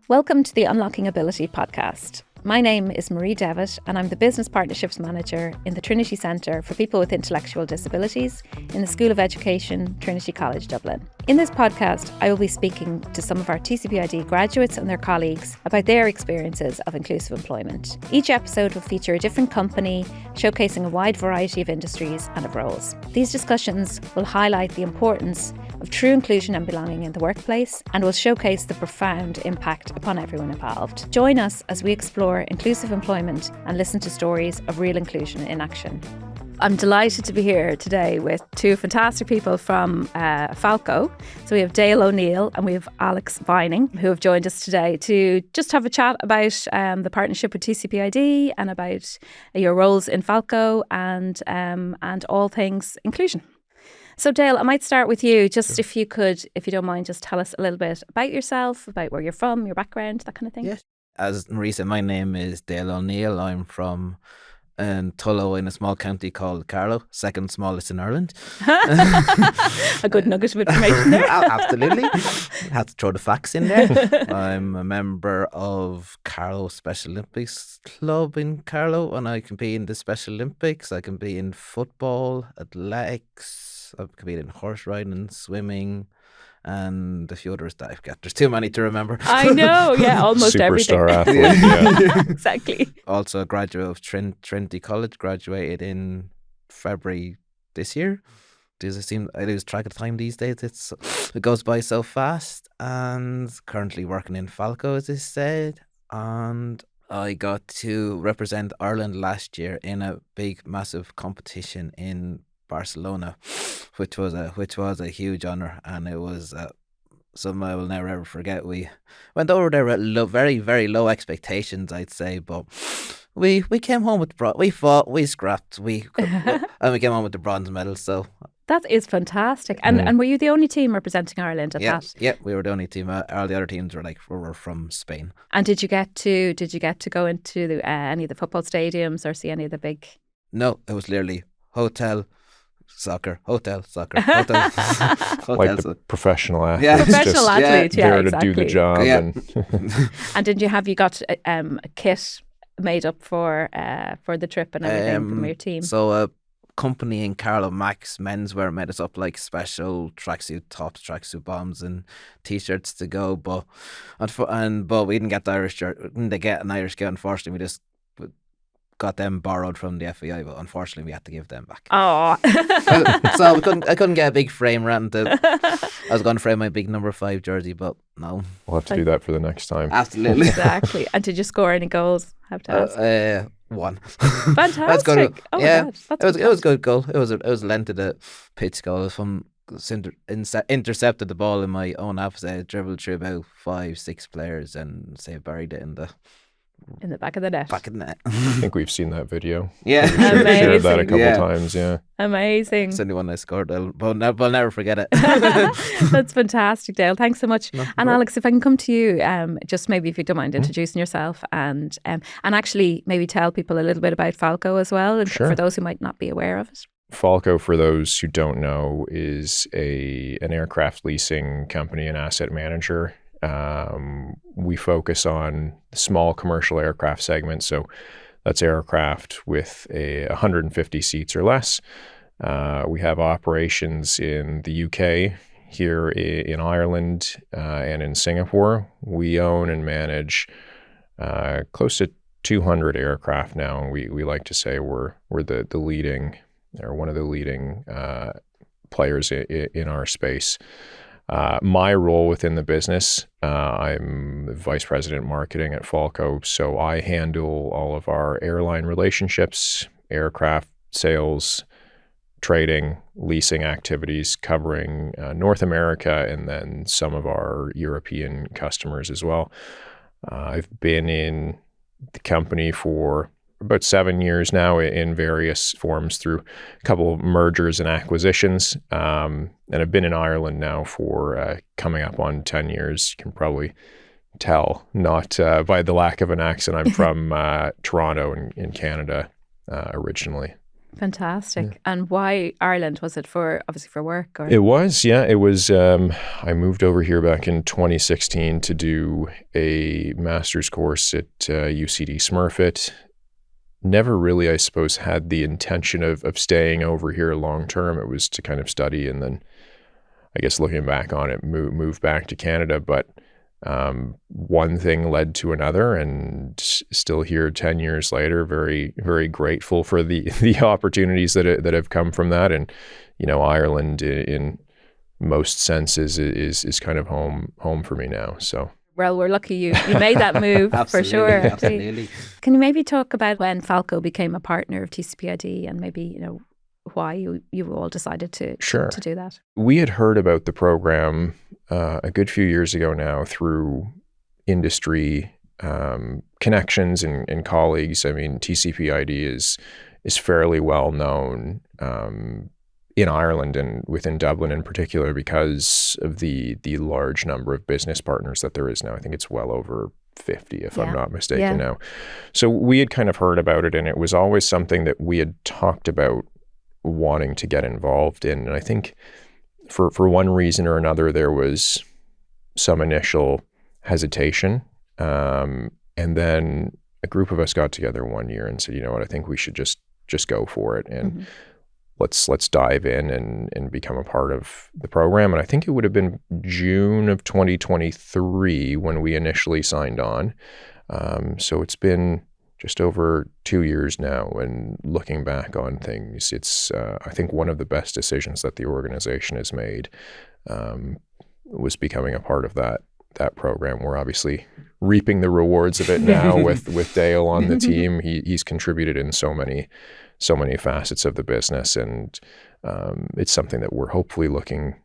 Welcome to the Unlocking Ability podcast. My name is Marie Devitt and I'm the Business Partnerships Manager in the Trinity Centre for People with Intellectual Disabilities in the School of Education, Trinity College, Dublin. In this podcast, I will be speaking to some of our TCPID graduates and their colleagues about their experiences of inclusive employment. Each episode will feature a different company, showcasing a wide variety of industries and of roles. These discussions will highlight the importance of true inclusion and belonging in the workplace and will showcase the profound impact upon everyone involved. Join us as we explore inclusive employment and listen to stories of real inclusion in action. I'm delighted to be here today with two fantastic people from Falko. So we have Dale O'Neill and we have Alex Vining, who have joined us today to just have a chat about the partnership with TCPID and about your roles in Falko and all things inclusion. So Dale, I might start with you. Just if you could, if you don't mind, just tell us a little bit about yourself, about where you're from, your background, that kind of thing. Yes. As Marie said, my name is Dale O'Neill. I'm from Tullow in a small county called Carlow, second smallest in Ireland. A good nugget of information there. Absolutely. Had to throw the facts in there. I'm a member of Carlow Special Olympics Club in Carlow, and I compete in the Special Olympics. I compete in football, athletics. I've competed in horse riding, swimming, and a few others that I've got. There's too many to remember. I know, yeah, almost Superstar everything. athlete, yeah. Exactly. Also a graduate of Trinity College, graduated in February this year. I lose track of time these days. It goes by so fast. And currently working in Falko, as I said. And I got to represent Ireland last year in a big, massive competition in Barcelona, which was a huge honour, and it was something I will never ever forget. We went over there with very, very low expectations, I'd say, but we came home with we fought, we scrapped, and we came home with the bronze medal. So that is fantastic. And were you the only team representing Ireland at that? Yeah, we were the only team. All the other teams were from Spain. And did you get to go into any of the football stadiums or see any of the big? No, it was literally hotel, soccer, hotel, hotel. Like the professional athlete. Yeah. Professional athlete, yeah, there exactly. to do the job. Yeah. And you got a kit made up for the trip and everything from your team? So a company in Carlow, Max Menswear, made us up like special tracksuit tops, tracksuit bombs, and t-shirts to go. But we didn't get the Irish shirt. Didn't get an Irish kit? Unfortunately, we just got them borrowed from the FAI, but unfortunately we had to give them back. Oh. So I couldn't get a big frame around it. I was going to frame my big number 5 jersey, but no. We'll have to do that for the next time. Absolutely. Exactly. And did you score any goals? Have to ask. 1. Fantastic. That's good. Oh yeah, my God. it was a good goal. It was a length of the pitch goal. Intercepted the ball in my own half, dribbled through about 5-6 players and buried it in the back of the net. Back of the net. I think we've seen that video. Yeah. Shared that a couple Yeah. times, yeah. Amazing. It's the only one I scored. I'll never forget it. That's fantastic, Dale. Thanks so much. No, and right. Alex, if I can come to you, just maybe if you don't mind introducing yourself and actually maybe tell people a little bit about Falko as well, and Sure. for those who might not be aware of it. Falko, for those who don't know, is an aircraft leasing company and asset manager. We focus on small commercial aircraft segments, so that's aircraft with 150 seats or less. We have operations in the UK, here in Ireland, and in Singapore. We own and manage close to 200 aircraft now, and we like to say we're the leading, or one of the leading players in our space. My role within the business, I'm the Vice President Marketing at Falko, so I handle all of our airline relationships, aircraft sales, trading, leasing activities, covering North America and then some of our European customers as well. I've been in the company for about 7 years now in various forms through a couple of mergers and acquisitions. And I've been in Ireland now for coming up on 10 years. You can probably tell, not by the lack of an accent. I'm from Toronto in Canada originally. Fantastic. Yeah. And why Ireland? Was it obviously for work? Or? It was, yeah. It was, I moved over here back in 2016 to do a master's course at UCD Smurfit. Never really, I suppose, had the intention of staying over here long term. It was to kind of study and then, I guess looking back on it, move back to Canada. But one thing led to another, and still here 10 years later, very, very grateful for the opportunities that have come from that. And, Ireland in most senses is kind of home for me now. So. Well, we're lucky you made that move for sure. Absolutely. Can you maybe talk about when Falko became a partner of TCPID and maybe, why you all decided to do that? We had heard about the program a good few years ago now through industry connections and colleagues. I mean, TCPID is fairly well known in Ireland and within Dublin in particular because of the large number of business partners that there is now. I think it's well over 50, if I'm not mistaken now. So we had kind of heard about it, and it was always something that we had talked about wanting to get involved in. And I think for one reason or another, there was some initial hesitation. And then a group of us got together one year and said, you know what, I think we should just go for it. And let's dive in and become a part of the program. And I think it would have been June of 2023 when we initially signed on. So it's been just over 2 years now, and looking back on things, it's I think one of the best decisions that the organization has made was becoming a part of that program. We're obviously reaping the rewards of it now with Dale on the team. He's contributed in so many facets of the business, and it's something that we're hopefully looking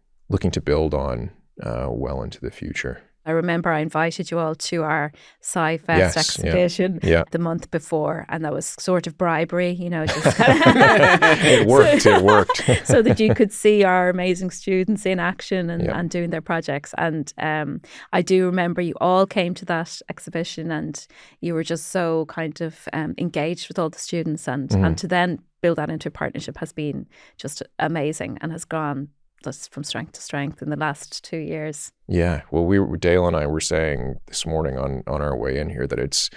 to build on well into the future. I remember I invited you all to our Sci-Fest exhibition the month before, and that was sort of bribery, just It worked. So that you could see our amazing students in action and doing their projects. And I do remember you all came to that exhibition, and you were just so kind of engaged with all the students, and to then build that into a partnership has been just amazing and has gone just from strength to strength in the last 2 years. Yeah, well, Dale and I were saying this morning on our way in here that it's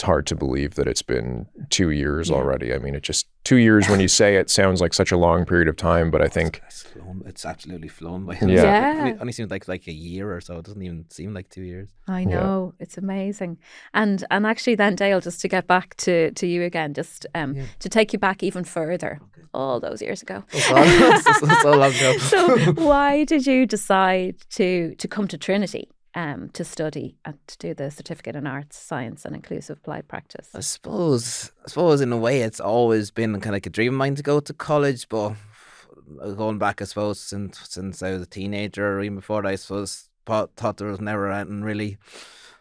hard to believe that it's been 2 years already. I mean, it just 2 years when you say it sounds like such a long period of time, but I think it's absolutely flown by. It only seems like a year or so. It doesn't even seem like 2 years. I know, it's amazing. And actually then, Dale, just to get back to you again, just to take you back even further, all those years ago. So long ago. So why did you decide to come to Trinity to study and to do the Certificate in Arts, Science and Inclusive Applied Practice? I suppose in a way it's always been kind of like a dream of mine to go to college, but going back, I suppose, since I was a teenager or even before that, I suppose thought there was never anything really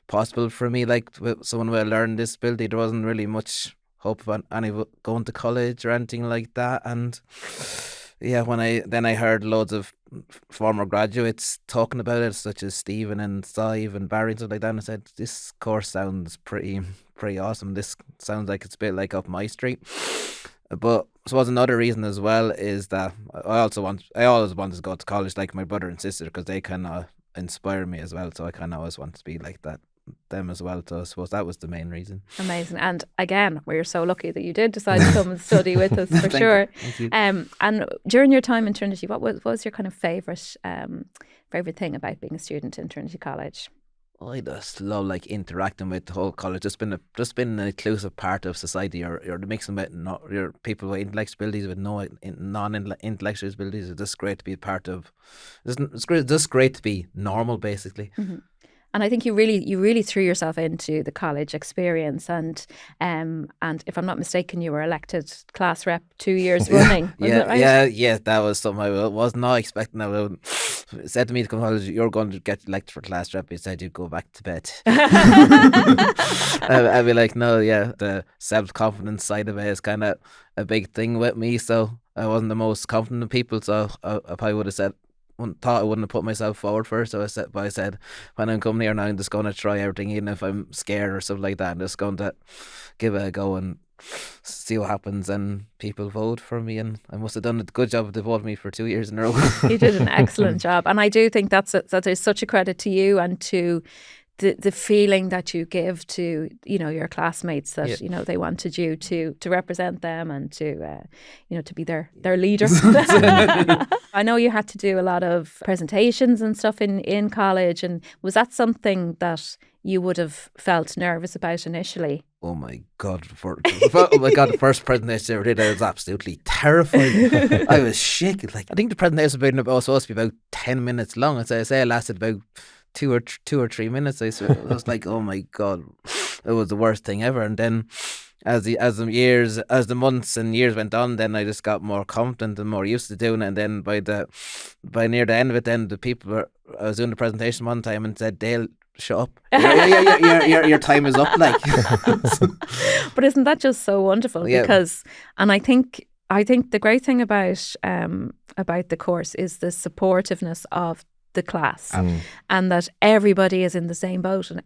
possible for me. Like with someone with a learning disability, there wasn't really much hope of any going to college or anything like that. And when I heard loads of former graduates talking about it, such as Stephen and Sive and Barry and stuff like that, and I said, this course sounds pretty awesome. This sounds like it's a bit like up my street. But I suppose another reason as well is that I always wanted to go to college like my brother and sister, because they kind of inspire me as well. So I kind of always want to be like them as well. So I suppose that was the main reason. Amazing. And again, we're so lucky that you did decide to come and study with us, for sure. Thank you. And during your time in Trinity, what was your kind of favourite thing about being a student in Trinity College? I just love interacting with the whole college. Just been an inclusive part of society. You're mixing with your people with intellectual abilities with no non-intellectual abilities. It's just great to be a part of. It's just great to be normal, basically. Mm-hmm. And I think you really threw yourself into the college experience, and if I'm not mistaken, you were elected class rep 2 years running. Yeah. That was something I was not expecting. Said to me to come to college, you're going to get elected for class rep. He said you'd go back to bed. I'd be like, no, the self-confidence side of it is kind of a big thing with me. So I wasn't the most confident of people. So I probably would have thought I wouldn't have put myself forward first. So I said, when I'm coming here now, I'm just going to try everything, even if I'm scared or something like that. I'm just going to give it a go and see what happens, and people vote for me, and I must have done a good job. They voted me for 2 years in a row. You did an excellent job, and I do think that is such a credit to you and to the feeling that you give to your classmates that they wanted you to represent them and to to be their leader. I know you had to do a lot of presentations and stuff in college, and was that something that you would have felt nervous about initially? Oh my God! The first presentation I ever did, I was absolutely terrified. I was shaking. Like, I think the presentation was supposed to be about 10 minutes long. As I say, it lasted about two or 3 minutes. I was like, oh my God, it was the worst thing ever. And then as the months and years went on, then I just got more confident and more used to doing it. And then by near the end of it, then I was doing the presentation one time and said, Dale, shut up. Your time is up. Like, but isn't that just so wonderful? Yeah. Because, and I think the great thing about the course is the supportiveness of the class, and that everybody is in the same boat, and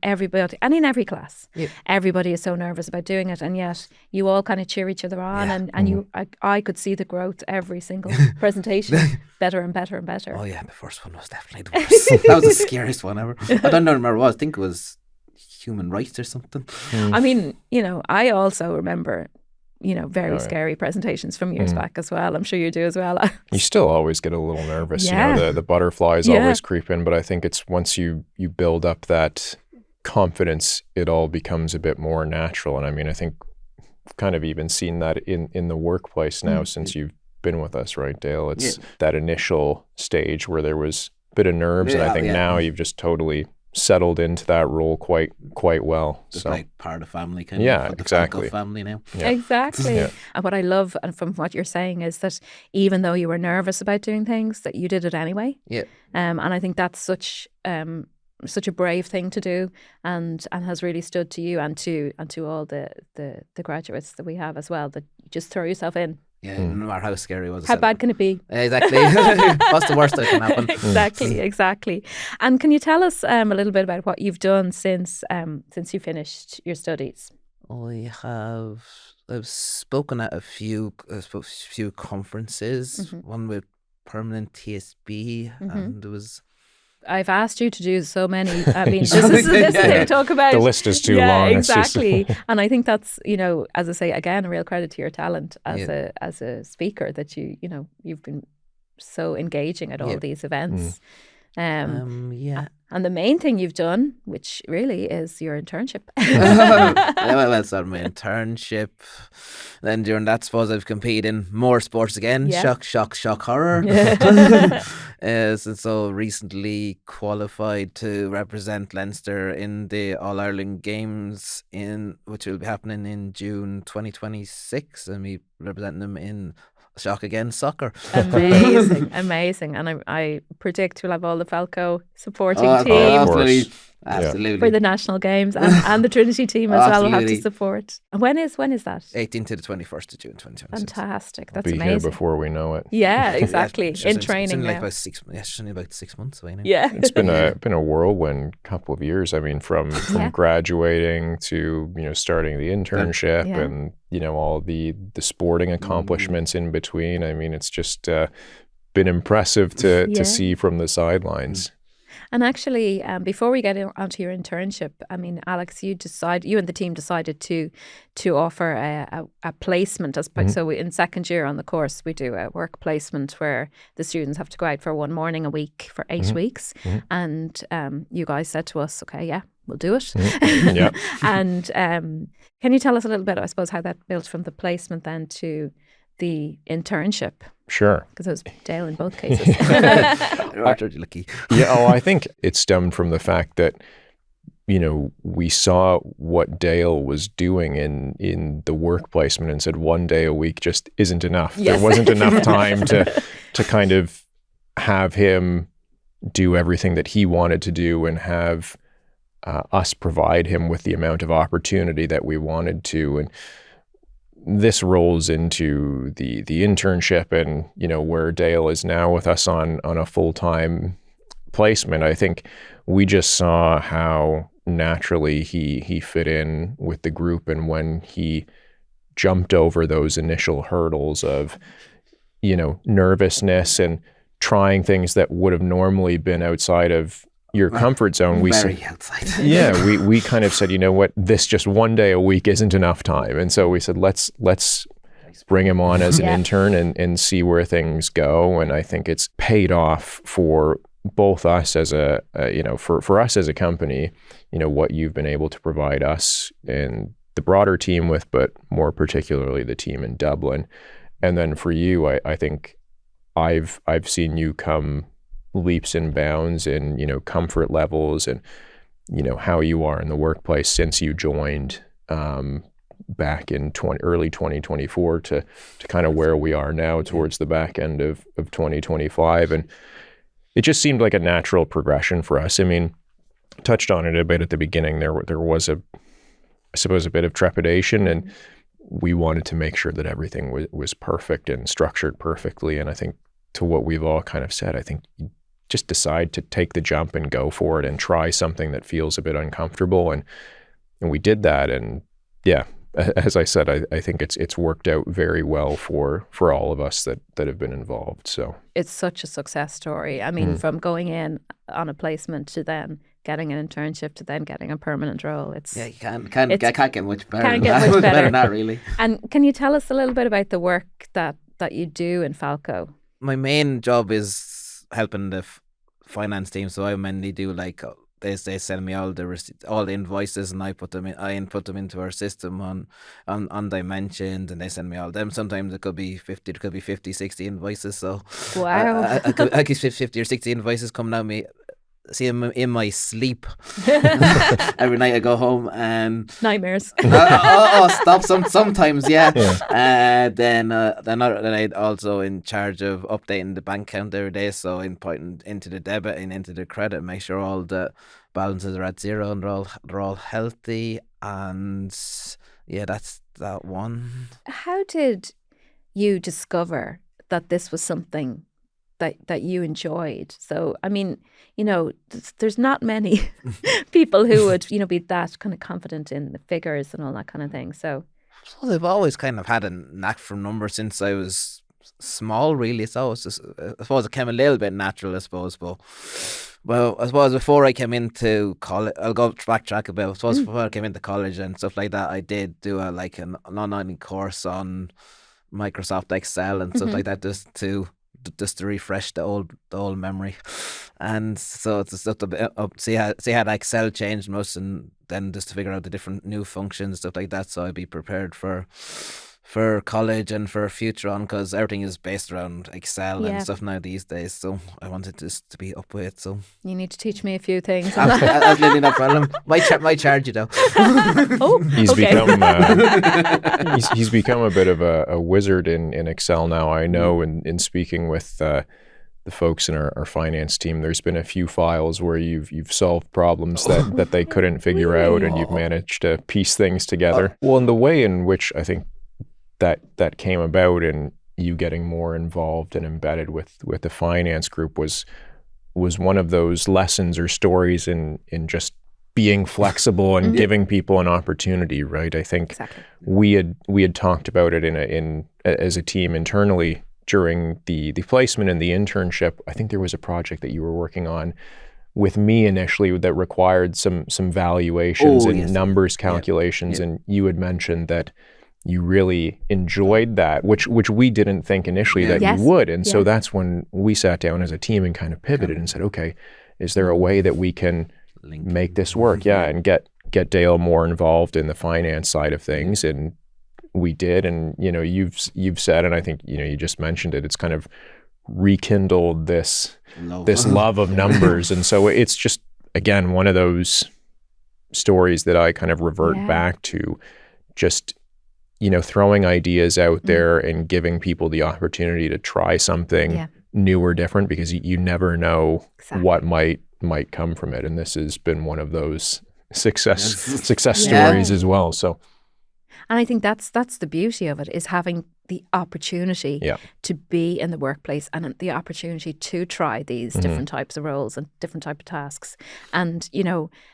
in every class, everybody is so nervous about doing it, and yet you all kind of cheer each other on, and I could see the growth every single presentation, better and better and better. Oh yeah, the first one was definitely the worst. That was the scariest one ever. I don't remember what. I think it was human rights or something. I mean, I also remember very scary presentations from years back as well. I'm sure you do as well. You still always get a little nervous. The butterflies always creep in, but I think it's once you build up that confidence, it all becomes a bit more natural. And I mean, I think I've kind of even seen that in the workplace now since you've been with us, right, Dale? It's that initial stage where there was a bit of nerves, and I think now you've just totally settled into that role quite well. Just so like part of the family, kind of. Exactly. Falko family now. Yeah. Exactly. Yeah. And what I love, and from what you're saying, is that even though you were nervous about doing things, that you did it anyway. Yeah. And I think that's such a brave thing to do, and has really stood to you and to all the graduates that we have as well, that you just throw yourself in. Yeah, no matter how scary it was. How bad can it be? Exactly. What's the worst that can happen? Exactly. And can you tell us a little bit about what you've done since you finished your studies? I've spoken at a few conferences. One with Permanent TSB, and there was. I've asked you to do so many. I mean, this is the thing to talk about. The list is too long. Exactly. And I think that's, as I say, again, a real credit to your talent as a speaker, that you've been so engaging at all these events. And the main thing you've done, which really is your internship. Well, started my internship. Then during that, suppose I've competed in more sports again. Yeah. Shock, horror. So recently qualified to represent Leinster in the All-Ireland Games, which will be happening in June 2026, and me representing them in shock again, soccer. Amazing. And I predict we'll have all the Falko supporting team. Absolutely. For the national games, and the Trinity team as well will have to support. And when is that? 18th to the 21st of June 2026. Fantastic. That's amazing. amazing. Here before we know it. Yeah, exactly. In training it's now. only about 6 months away now. Yeah. It's been a whirlwind couple of years. I mean, from graduating to starting the internship and all the sporting accomplishments in between. I mean, it's just been impressive to see from the sidelines. And actually, before we get onto your internship, I mean, Alex, you and the team decided to offer a placement. So in second year on the course, we do a work placement where the students have to go out for one morning a week for 8 weeks. And you guys said to us, okay, yeah, we'll do it. Yeah. And can you tell us a little bit, I suppose, how that built from the placement then to the internship? Sure. Because it was Dale in both cases. Lucky. I think it stemmed from the fact that, we saw what Dale was doing in the work placement and said 1 day a week just isn't enough. Yes. There wasn't enough time to kind of have him do everything that he wanted to do and have us provide him with the amount of opportunity that we wanted to. And this rolls into the internship and, where Dale is now with us on a full-time placement. I think we just saw how naturally he fit in with the group, and when he jumped over those initial hurdles of, nervousness and trying things that would have normally been outside of your comfort zone. Outside. Yeah, we kind of said, you know what, this just one day a week isn't enough time. And so we said, let's bring him on as an intern and see where things go. And I think it's paid off for both us as for us as a company, what you've been able to provide us and the broader team with, but more particularly the team in Dublin. And then for you, I think I've seen you come leaps and bounds in, comfort levels and, how you are in the workplace since you joined back in early 2024 to kind of where we are now towards the back end of 2025. And it just seemed like a natural progression for us. I mean, touched on it a bit at the beginning. There was I suppose a bit of trepidation, and we wanted to make sure that everything was perfect and structured perfectly. And I think to what we've all kind of said, I think you just decide to take the jump and go for it and try something that feels a bit uncomfortable. And we did that. And yeah, as I said, I think it's worked out very well for all of us that have been involved. So it's such a success story. I mean, from going in on a placement to then getting an internship to then getting a permanent role. You can't get much better. Can't get much better than that, really. And can you tell us a little bit about the work that you do in Falko? My main job is helping the finance team, so I mainly do they send me all the invoices, and I input them into our system on Dimensions, and they send me all them. Sometimes it could be 50, 60 invoices. So wow, I get 50 or 60 invoices coming at me. See him in my sleep every night. I go home and nightmares. Stop. Sometimes, yeah. Then I also in charge of updating the bank account every day. So inputting into the debit and into the credit, make sure all the balances are at zero and they're all healthy. And yeah, that's that one. How did you discover that this was something that you enjoyed? So, I mean, there's not many people who would, be that kind of confident in the figures and all that kind of thing. So I've always kind of had a knack for numbers since I was small, really. So it's just, I suppose it came a little bit natural, I suppose. But well, I suppose before I came into college, I'll go backtrack a bit. I suppose before I came into college and stuff like that, I did do an online course on Microsoft Excel and stuff like that, just to refresh the old memory. And so it's just a bit up, see how the Excel changed most, and then just to figure out the different new functions, stuff like that, so I'd be prepared for college and for future on, because everything is based around Excel and stuff now these days. So I wanted just to be up with it. So you need to teach me a few things. Absolutely no problem. Might charge you though. He's become a bit of a wizard in Excel now. I know in speaking with the folks in our finance team, there's been a few files where you've solved problems that they couldn't figure out, and you've managed to piece things together. Well, and the way in which I think that came about and you getting more involved and embedded with the finance group was one of those lessons or stories in just being flexible and giving people an opportunity, right? I think we had talked about it in as a team internally during the placement and the internship. I think there was a project that you were working on with me initially that required some valuations and numbers calculations, and you had mentioned that you really enjoyed that, which we didn't think initially that you would. And so that's when we sat down as a team and kind of pivoted and said, okay, is there a way that we can make this work? And get Dale more involved in the finance side of things. And we did. And, you've said, and I think, you just mentioned it, it's kind of rekindled this love of numbers. And so it's just, again, one of those stories that I kind of revert back to, just throwing ideas out there and giving people the opportunity to try something new or different, because you never know what might come from it. And this has been one of those success stories as well. So, and I think that's the beauty of it, is having the opportunity to be in the workplace and the opportunity to try these different types of roles and different type of tasks. And,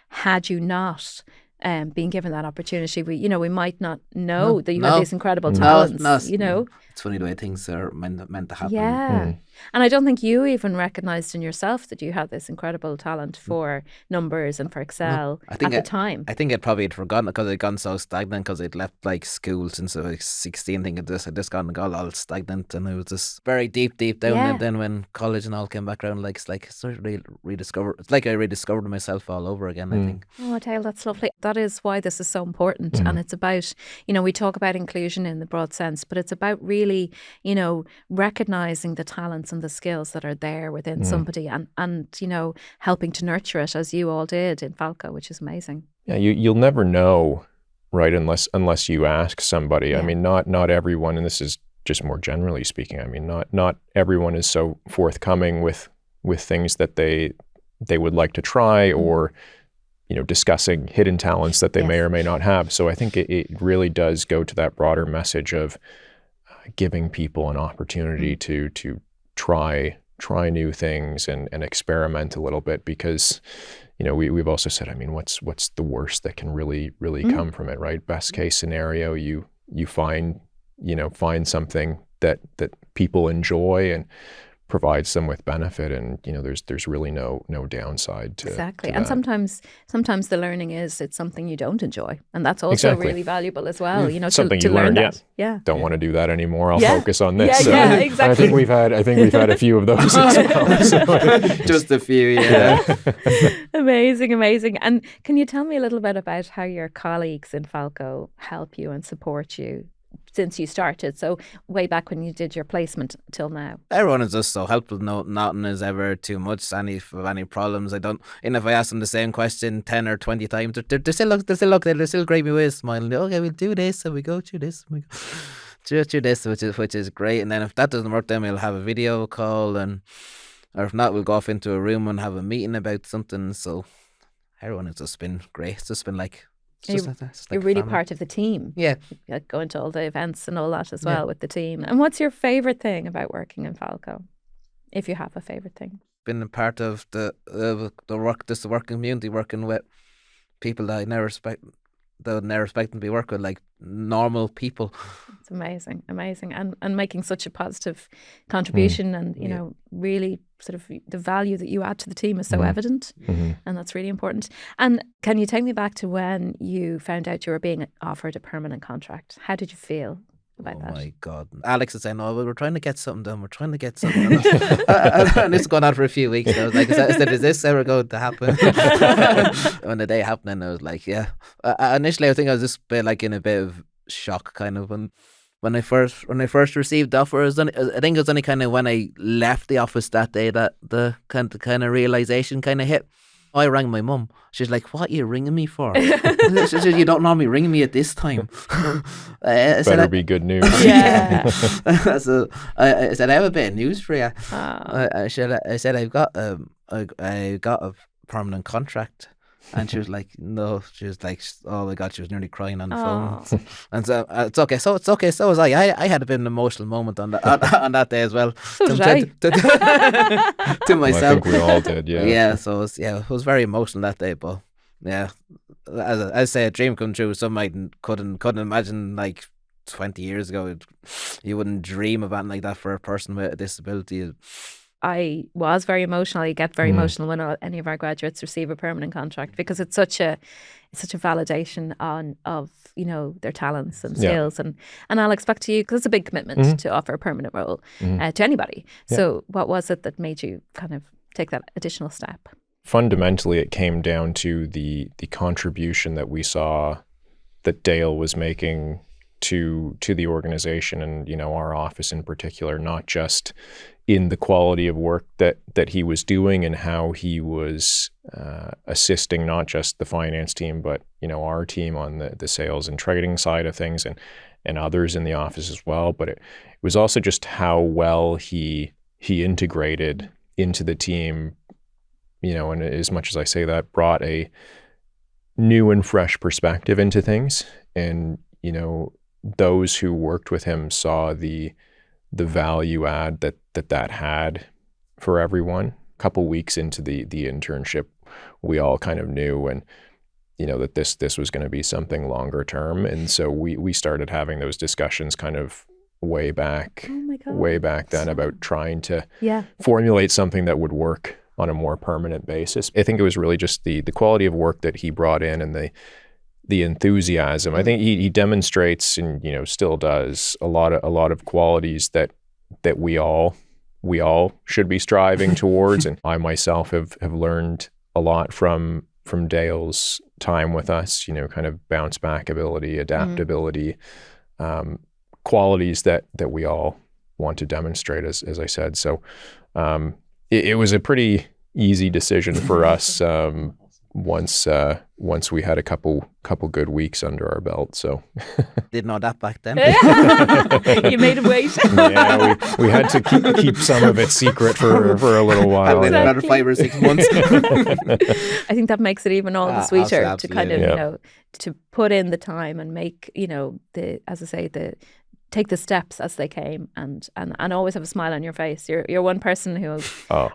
had you not being given that opportunity. We might not know that you no. have these incredible No, talents, no. It's funny the way things are meant to happen. Yeah. And I don't think you even recognised in yourself that you had this incredible talent for numbers and for Excel at the time. I think I'd probably had forgotten it because I'd gone so stagnant because I'd left like school since I was 16 thinking this. I'd just got all stagnant, and I was just very deep down. And then when college and all came back around, it's like I sort of rediscovered. It's like I rediscovered myself all over again, I think. Oh, Dale, that's lovely. That is why this is so important. And it's about, we talk about inclusion in the broad sense, but it's about really, recognising the talents and the skills that are there within somebody and helping to nurture it, as you all did in Falko, which is amazing. Yeah, you'll never know, right, unless you ask somebody. Yeah. I mean, not everyone, and this is just more generally speaking, I mean, not everyone is so forthcoming with things that they would like to try, or discussing hidden talents that they may or may not have. So I think it really does go to that broader message of giving people an opportunity to try new things and experiment a little bit, because we've also said, I mean, what's the worst that can really come from it, right? Best case scenario, you find something that people enjoy and provides them with benefit, and there's really no downside to exactly. to And that. sometimes the learning is it's something you don't enjoy, and that's also really valuable as well. Something to you learn learn, that. Yeah. Don't want to do that anymore. I'll focus on this. Yeah, exactly. I think we've had a few of those as well. So. Just a few, yeah. Amazing. And can you tell me a little bit about how your colleagues in Falko help you and support you since you started? So way back when you did your placement till now. Everyone is just so helpful. No, nothing is ever too much. Any problems, I don't. And if I ask them the same question 10 or 20 times, they still greet me with a smile. Okay, we'll do this, and we go through this, and we go through this, which is great. And then if that doesn't work, then we'll have a video call, or if not, we'll go off into a room and have a meeting about something. So everyone has just been great. It's just been like. You're really part of the team. Yeah. Going to all the events and all that as well with the team. And what's your favourite thing about working in Falko, if you have a favourite thing? Been a part of the working community, working with people that I never expect to be working with, like normal people. It's amazing. And making such a positive contribution and, really sort of the value that you add to the team is so evident, and that's really important. And can you take me back to when you found out you were being offered a permanent contract? How did you feel about that? Oh my God. Alex is saying, we're trying to get something done. We're trying to get something done. And it's gone on for a few weeks. I was like, is this ever going to happen? When the day happened, I was like, yeah. Initially, I think I was just in a bit of shock, kind of, when I first received the offer. I think it was only kind of when I left the office that day that the kind of realization kind of hit. I rang my mum. She's like, "What are you ringing me for?" She said, "You don't normally ring me at this time." Better be good news. Yeah. So I said, "I have a bit of news for you." I said, "I've got a permanent contract." And she was like, no. She was like, oh my God, she was nearly crying on the phone. And so it's okay. So was I. I had a bit of an emotional moment on that day as well. So did I. To myself. I think we all did. Yeah. Yeah. So it was very emotional that day. But yeah, as I say, a dream come true. Some I couldn't imagine, like 20 years ago. You wouldn't dream of anything like that for a person with a disability. I was very emotional. I get very emotional when any of our graduates receive a permanent contract, because it's such a validation of their talents and skills. And I'll expect to you, because it's a big commitment to offer a permanent role to anybody. Yeah. So what was it that made you kind of take that additional step? Fundamentally, it came down to the contribution that we saw that Dale was making to the organization, and our office in particular, not just in the quality of work that he was doing and how he was assisting not just the finance team, but our team on the sales and trading side of things, and others in the office as well. But it was also just how well he integrated into the team, and as much as I say that, brought a new and fresh perspective into things. And those who worked with him saw the value add that had for everyone. A couple weeks into the internship, we all kind of knew, and that this was going to be something longer term. And so we started having those discussions kind of way back then about trying to formulate something that would work on a more permanent basis. I think it was really just the quality of work that he brought in and the enthusiasm. I think he demonstrates and still does a lot of qualities that we all should be striving towards. And I myself have learned a lot from Dale's time with us, kind of bounce back ability, adaptability, qualities that we all want to demonstrate, as I said. So it was a pretty easy decision for us once we had a couple good weeks under our belt. So didn't know that back then. You made him wait. Yeah, we had to keep some of it secret for a little while. Another 5 or 6 months. I think that makes it even all the sweeter absolutely. to kind of to put in the time and make take the steps as they came and always have a smile on your face. You're one person who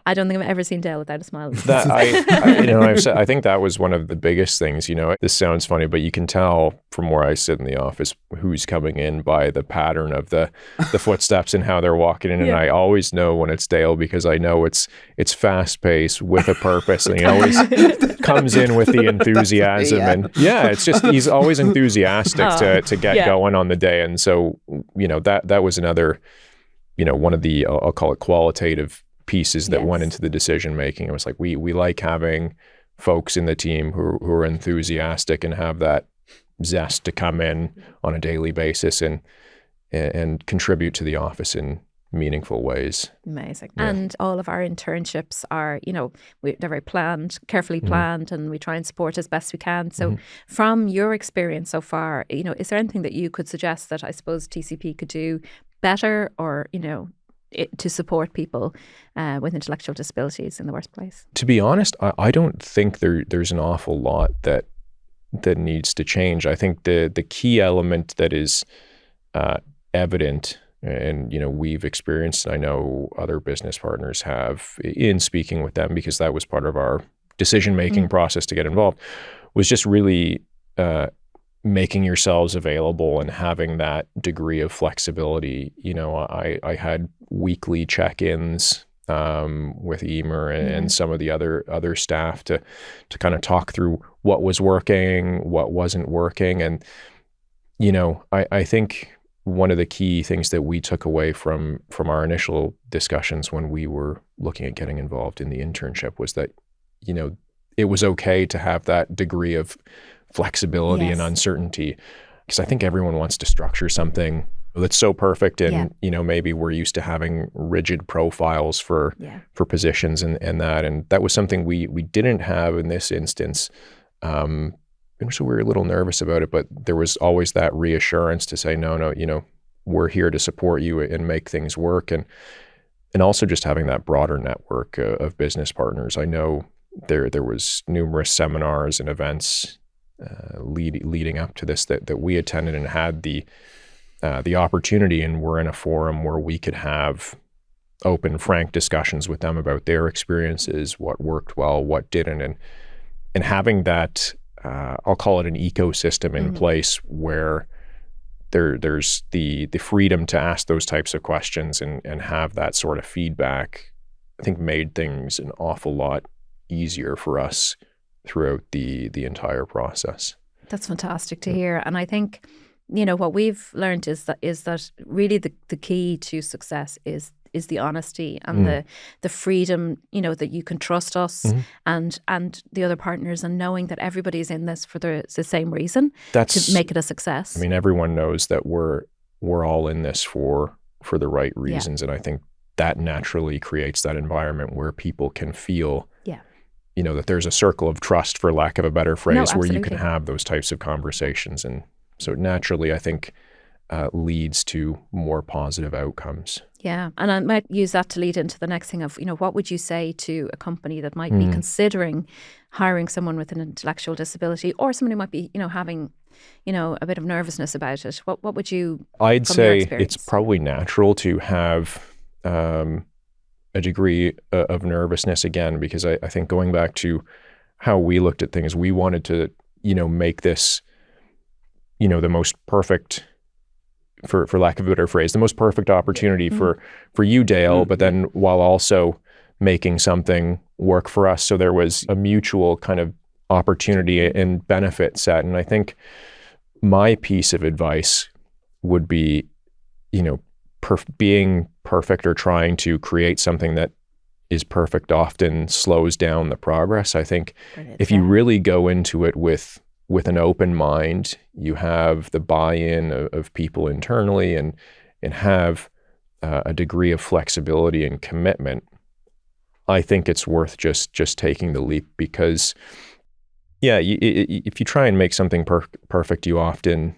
I don't think I've ever seen Dale without a smile. I think that was one of the biggest things. This sounds funny, but you can tell from where I sit in the office who's coming in by the pattern of the footsteps and how they're walking in. And I always know when it's Dale because I know it's fast paced with a purpose, and he always comes in with the enthusiasm. And it's just he's always enthusiastic to get going on the day. And so that was another, one of the, I'll call it qualitative pieces that went into the decision making. It was like, we like having folks in the team who are enthusiastic and have that zest to come in on a daily basis and contribute to the office in meaningful ways. Amazing. Yeah. And all of our internships are, they're very planned, carefully planned, and we try and support as best we can. So from your experience so far, is there anything that you could suggest that I suppose TCP could do better or, to support people with intellectual disabilities in the workplace? To be honest, I don't think there's an awful lot that needs to change. I think the key element that is evident and, we've experienced, and I know other business partners have in speaking with them, because that was part of our decision-making process to get involved, was just really making yourselves available and having that degree of flexibility. I had weekly check-ins with Emer and some of the other staff to kind of talk through what was working, what wasn't working. And, I think one of the key things that we took away from our initial discussions when we were looking at getting involved in the internship was that, it was okay to have that degree of flexibility and uncertainty, because I think everyone wants to structure something that's so perfect. And, maybe we're used to having rigid profiles for positions and that was something we didn't have in this instance. And so we were a little nervous about it, but there was always that reassurance to say, no, we're here to support you and make things work. And also just having that broader network of business partners. I know there was numerous seminars and events leading up to this that we attended and had the opportunity, and we're in a forum where we could have open, frank discussions with them about their experiences, what worked well, what didn't, and having that, I'll call it an ecosystem in place where there's the freedom to ask those types of questions and have that sort of feedback, I think made things an awful lot easier for us throughout the entire process. That's fantastic to hear. And I think, what we've learned is that really the key to success is the honesty and the freedom, that you can trust us and the other partners, and knowing that everybody's in this for the same reason to make it a success. I mean, everyone knows that we're all in this for the right reasons. And I think that naturally creates that environment where people can feel, that there's a circle of trust, for lack of a better phrase, where you can have those types of conversations. And so naturally, I think, leads to more positive outcomes. Yeah. And I might use that to lead into the next thing of, what would you say to a company that might be considering hiring someone with an intellectual disability, or someone who might be, having, a bit of nervousness about it? What would you, I'd say it's probably natural to have a degree of nervousness again, because I think going back to how we looked at things, we wanted to, make this, the most perfect, for lack of a better phrase, the most perfect opportunity for you, Dale, but then while also making something work for us. So there was a mutual kind of opportunity and benefit set. And I think my piece of advice would be, being perfect or trying to create something that is perfect often slows down the progress. I think if you really go into it with an open mind, you have the buy-in of people internally and have a degree of flexibility and commitment, I think it's worth just taking the leap, because if you try and make something perfect, you often,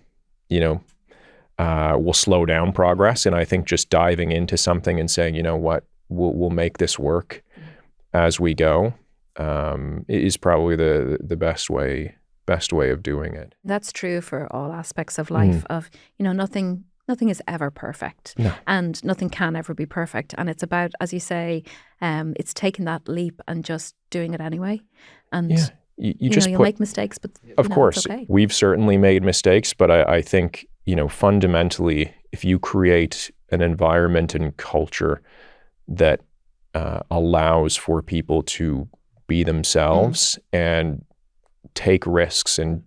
will slow down progress. And I think just diving into something and saying, you know what, we'll make this work as we go, is probably the best way of doing it. That's true for all aspects of life. Of nothing is ever perfect, and nothing can ever be perfect. And it's about, as you say, it's taking that leap and just doing it anyway. And you'll make mistakes, but of course, it's okay. We've certainly made mistakes, but I think fundamentally, if you create an environment and culture that allows for people to be themselves and take risks and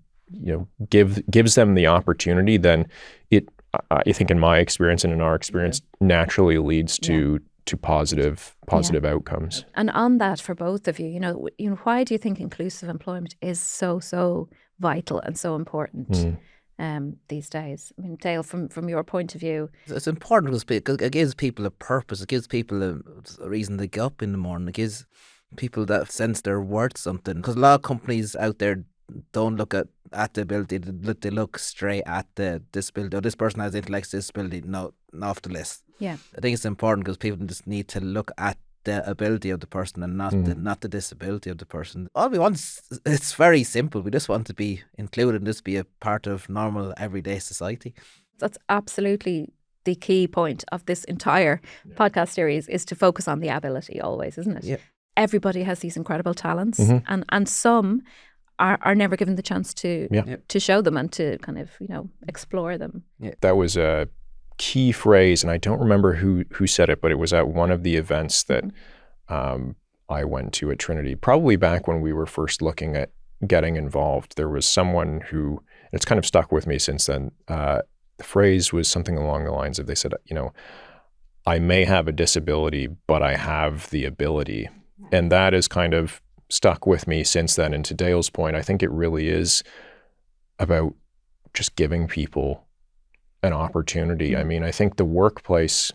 gives them the opportunity, then it, I think in my experience and in our experience, naturally leads to positive outcomes. And on that, for both of you, why do you think inclusive employment is so vital and so important these days? I mean, Dale, from your point of view, it's important because it gives people a purpose. It gives people a reason to get up in the morning. It gives people that sense they're worth something. Because a lot of companies out there don't look at the ability. They look straight at the disability. Oh, this person has intellectual disability. No, not off the list. Yeah, I think it's important because people just need to look at the ability of the person and not the disability of the person. All we want it's very simple. We just want to be included and just be a part of normal everyday society. That's absolutely the key point of this entire podcast series, is to focus on the ability always, isn't it? Yeah. Everybody has these incredible talents, and some are never given the chance to show them and to kind of explore them. Yeah. That was a key phrase, and I don't remember who said it, but it was at one of the events that I went to at Trinity, probably back when we were first looking at getting involved. There was someone who, and it's kind of stuck with me since then, the phrase was something along the lines of, they said, I may have a disability, but I have the ability. And that is kind of stuck with me since then. And to Dale's point, I think it really is about just giving people an opportunity. I mean, I think the workplace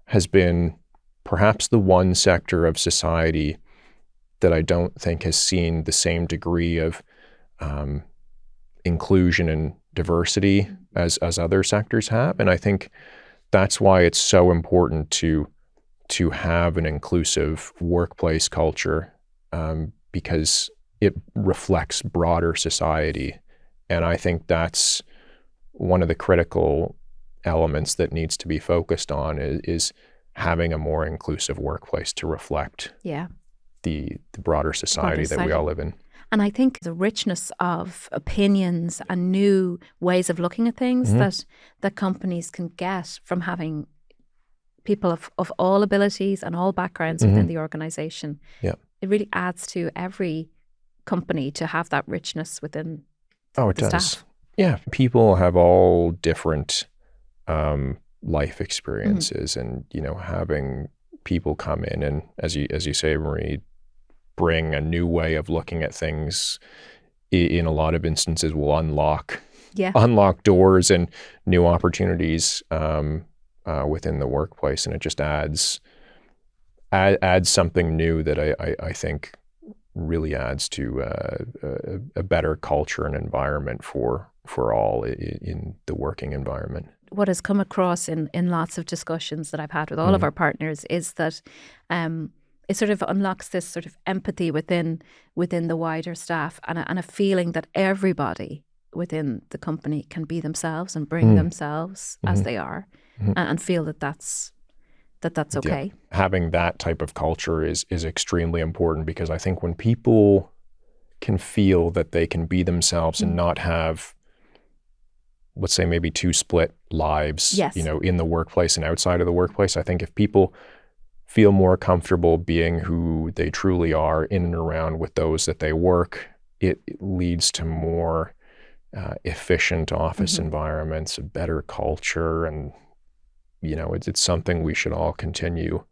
has been perhaps the one sector of society that I don't think has seen the same degree of inclusion and diversity as other sectors have. And I think that's why it's so important to have an inclusive workplace culture, because it reflects broader society. And I think that's one of the critical elements that needs to be focused on is having a more inclusive workplace to reflect the broader society that we all live in. And I think the richness of opinions and new ways of looking at things that companies can get from having people of all abilities and all backgrounds within the organization. Yeah. It really adds to every company to have that richness within the staff. Yeah, people have all different life experiences, and having people come in and, as you say, Marie, bring a new way of looking at things in a lot of instances will unlock doors and new opportunities within the workplace, and it just adds something new that I think really adds to a better culture and environment for all in the working environment. What has come across in lots of discussions that I've had with all of our partners is that it sort of unlocks this sort of empathy within the wider staff and a feeling that everybody within the company can be themselves and bring themselves as they are, and feel that's okay. Yeah. Having that type of culture is extremely important, because I think when people can feel that they can be themselves and not have, let's say, maybe two split lives, Yes. in the workplace and outside of the workplace. I think if people feel more comfortable being who they truly are in and around with those that they work, it leads to more efficient office environments, a better culture, and it's something we should all continue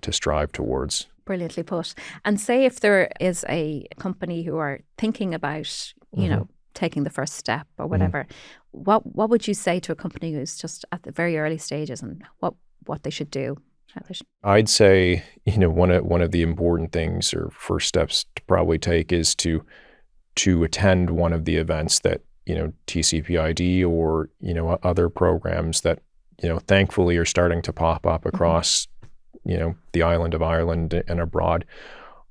to strive towards. Brilliantly put. And say if there is a company who are thinking about, taking the first step or whatever, what would you say to a company who's just at the very early stages, and what they should do? I'd say, one of the important things or first steps to probably take is to attend one of the events that, TCPID or, other programs that, thankfully are starting to pop up across, the island of Ireland and abroad.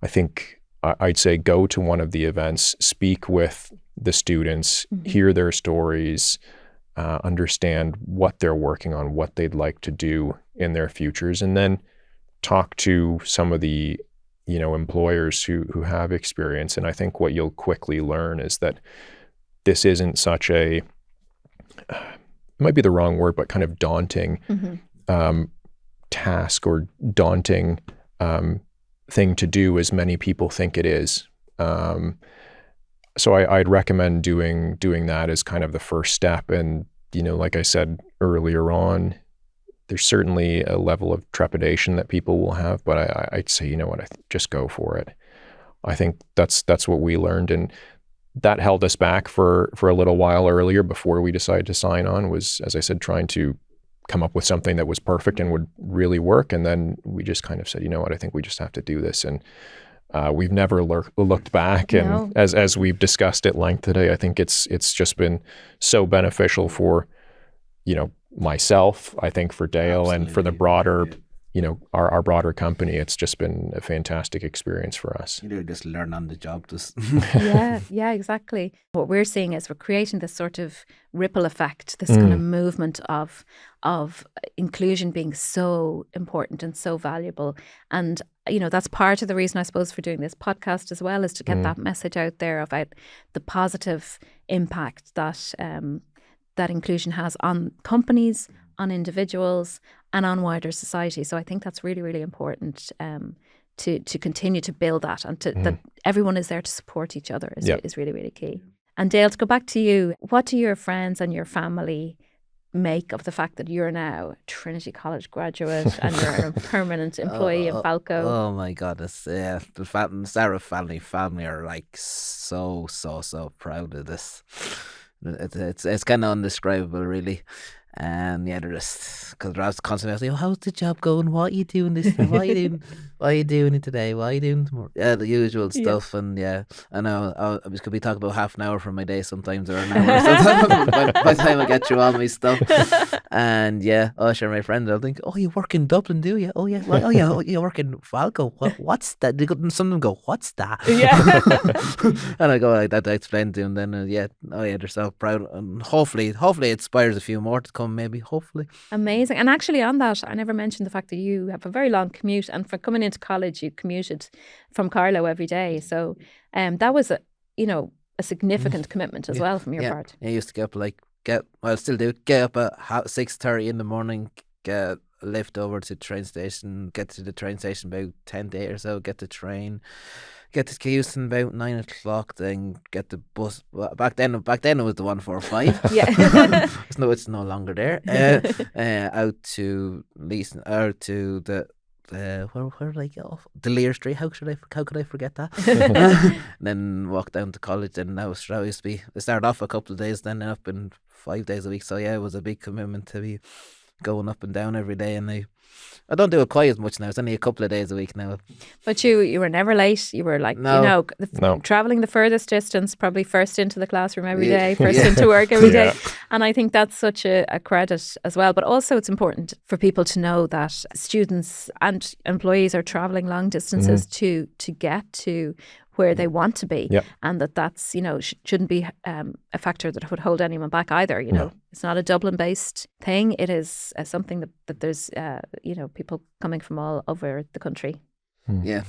I think I'd say go to one of the events, speak with the students, hear their stories, understand what they're working on, what they'd like to do in their futures, and then talk to some of the, employers who have experience. And I think what you'll quickly learn is that this isn't such a, it might be the wrong word, but kind of daunting task or daunting thing to do as many people think it is. So I'd recommend doing that as kind of the first step. And, like I said earlier on, there's certainly a level of trepidation that people will have, but I'd say, just go for it. I think that's what we learned. And that held us back for a little while earlier before we decided to sign on, was, as I said, trying to come up with something that was perfect and would really work. And then we just kind of said, I think we just have to do this. And we've never looked back. And as we've discussed at length today, I think it's just been so beneficial for, myself, I think for Dale, Absolutely. And for the broader, our broader company. It's just been a fantastic experience for us. Just learn on the job. Yeah, exactly. What we're seeing is we're creating this sort of ripple effect, this kind of movement of inclusion being so important and so valuable. And, that's part of the reason, I suppose, for doing this podcast as well, is to get that message out there about the positive impact that that inclusion has on companies, on individuals, and on wider society. So I think that's really, really important to continue to build that, and that everyone is there to support each other is really, really key. And Dale, to go back to you, what do your friends and your family make of the fact that you're now a Trinity College graduate and you're a permanent employee in Falko? Oh my God, the Sarah family are like so proud of this. It's kind of undescribable, really. And they're just, because they're constantly asking, how's the job going? What are you doing this? What are you doing? What are you doing it today? What are you doing tomorrow? Yeah, the usual stuff. And I know I could be talking about half an hour from my day sometimes, or an hour sometimes by the time I get through all my stuff. And sure, my friends, I'll think, you work in Dublin, do you? You work in Falko. What's that? Some of them go, what's that? Yeah. And I go like that to explain to them. Then they're so proud, and hopefully it inspires a few more to come. Maybe, hopefully. Amazing. And actually on that, I never mentioned the fact that you have a very long commute, and for coming into college you commuted from Carlow every day, so that was a significant commitment as well from your part. I used to get up at 6:30 in the morning, get a lift over to the train station, get to the train station about 10 to 8 or so, get the train, get to Houston about 9 o'clock, then get the bus. Back then it was the 145. Yeah. It's no longer there. Out to Leeson, or to the where did I get off? The Lear Street. How could I forget that? Then walk down to college. And now it used to be. I started off a couple of days, then ended up in 5 days a week. So it was a big commitment to be going up and down every day, and I don't do it quite as much now. It's only a couple of days a week now. But you were never late. You were like, traveling the furthest distance, probably first into the classroom every day, first into work every day. And I think that's such a credit as well. But also it's important for people to know that students and employees are traveling long distances to get to where they want to be, and that's shouldn't be a factor that would hold anyone back either. It's not a Dublin based thing. It is something that there's people coming from all over the country. Yeah,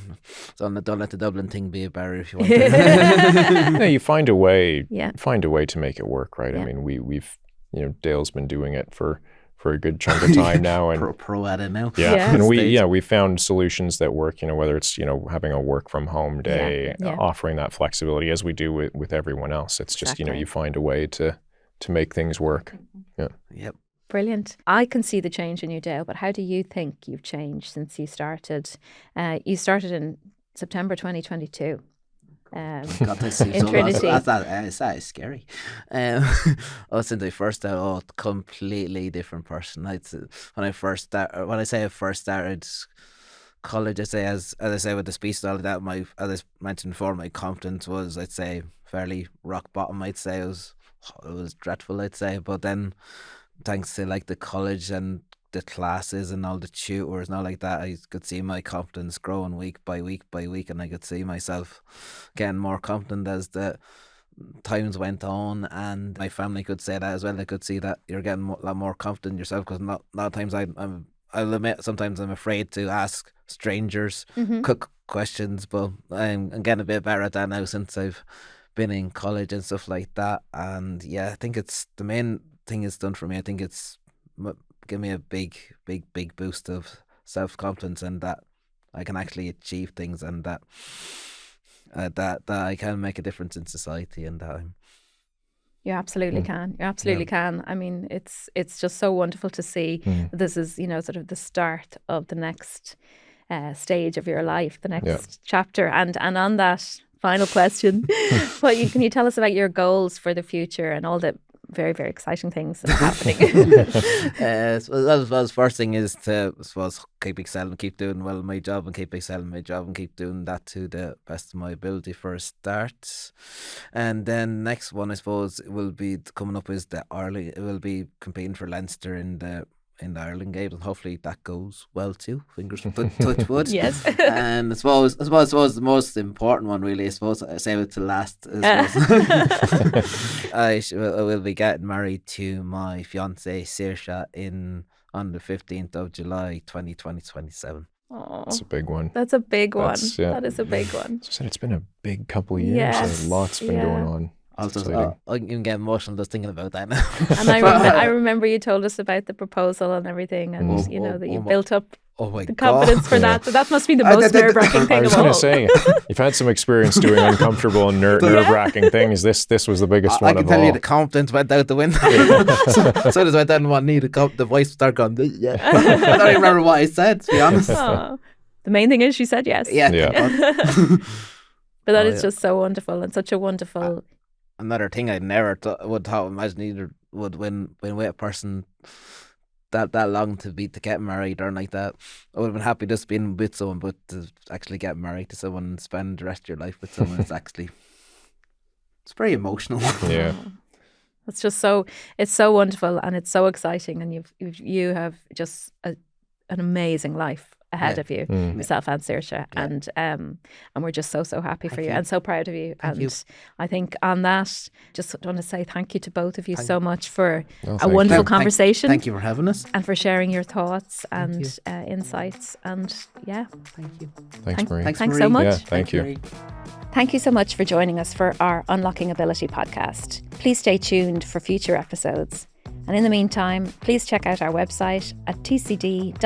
so don't let the Dublin thing be a barrier if you want to. No, you find a way. Yeah. Find a way to make it work, right? Yeah. I mean, we've Dale's been doing it for a good chunk of time now, and pro at it now. yeah, Yeah. and we found solutions that work. Whether it's having a work from home day, Yeah. offering that flexibility as we do with everyone else. It's just Exactly. you find a way to make things work. Yeah. Yep. Brilliant. I can see the change in you, Dale, but how do you think you've changed since you started? You started in September 2022. God, that's in Trinity. That is scary. Since I first started, completely different person. When I first started college, I say as I say with the speech and all of that, as I mentioned before, my confidence was, I'd say, fairly rock bottom. I'd say it was dreadful. I'd say, but then thanks to like the college and the classes and all the tutors and all like that, I could see my confidence growing week by week, and I could see myself getting more confident as the times went on, and my family could say that as well. They could see that you're getting a lot more confident yourself, because a lot of times I'll admit sometimes I'm afraid to ask strangers questions, but I'm getting a bit better at that now since I've been in college and stuff like that. And yeah, I think it's the main thing it's done for me. I think it's give me a big boost of self-confidence, and that I can actually achieve things, and that I can make a difference in society, and that You absolutely can. You absolutely can. I mean, it's just so wonderful to see this is, sort of the start of the next stage of your life, the next chapter. And on that final question, can you tell us about your goals for the future and all the very, very exciting things that are happening? Well, first thing is to, I suppose, keep excelling, keep doing well in my job, and keep excelling my job, and keep doing that to the best of my ability for a start. And then next one, I suppose, will be coming up is the Ireland. It will be competing for Leinster in the Ireland Games, and hopefully that goes well too. Fingers touch wood. Yes. And I suppose the most important one, really, I suppose, I save it to last. I will be getting married to my fiancée Saoirse on the 15th of July 2027. Oh, That's a big one. That's a big one. Yeah. That is a big one. As I said, it's been a big couple of years. Yes. Lots been going on. Also, I can get emotional just thinking about that now. And I remember you told us about the proposal and everything, and that you built up the confidence for that. So that must be the most nerve-wracking thing I was of all. going to say, you've had some experience doing uncomfortable and nerve-wracking things. This was the biggest one of all. I can tell you the confidence went out the window. So as I didn't want to need the voice started going, yeah. I don't even remember what I said, to be honest. Oh. The main thing is she said yes. Yeah. But that is just so wonderful, and such a wonderful... Another thing I never imagine either would when with a person that long to get married or like that. I would have been happy just being with someone, but to actually get married to someone and spend the rest of your life with someone, it's very emotional. Yeah. It's just it's so wonderful, and it's so exciting, and you have just an amazing life ahead of you, yourself and Saoirse, and we're just so happy for you and so proud of you. Thank you. I think on that, just want to say thank you to both of you so much for a thank wonderful you. conversation. Thank you for having us, and for sharing your thoughts and insights. And thank you. Thanks, Marie. Thanks so much. Yeah, thank you. Marie. Thank you so much for joining us for our Unlocking Ability podcast. Please stay tuned for future episodes. And in the meantime, please check out our website at tcd.ie/TCPID.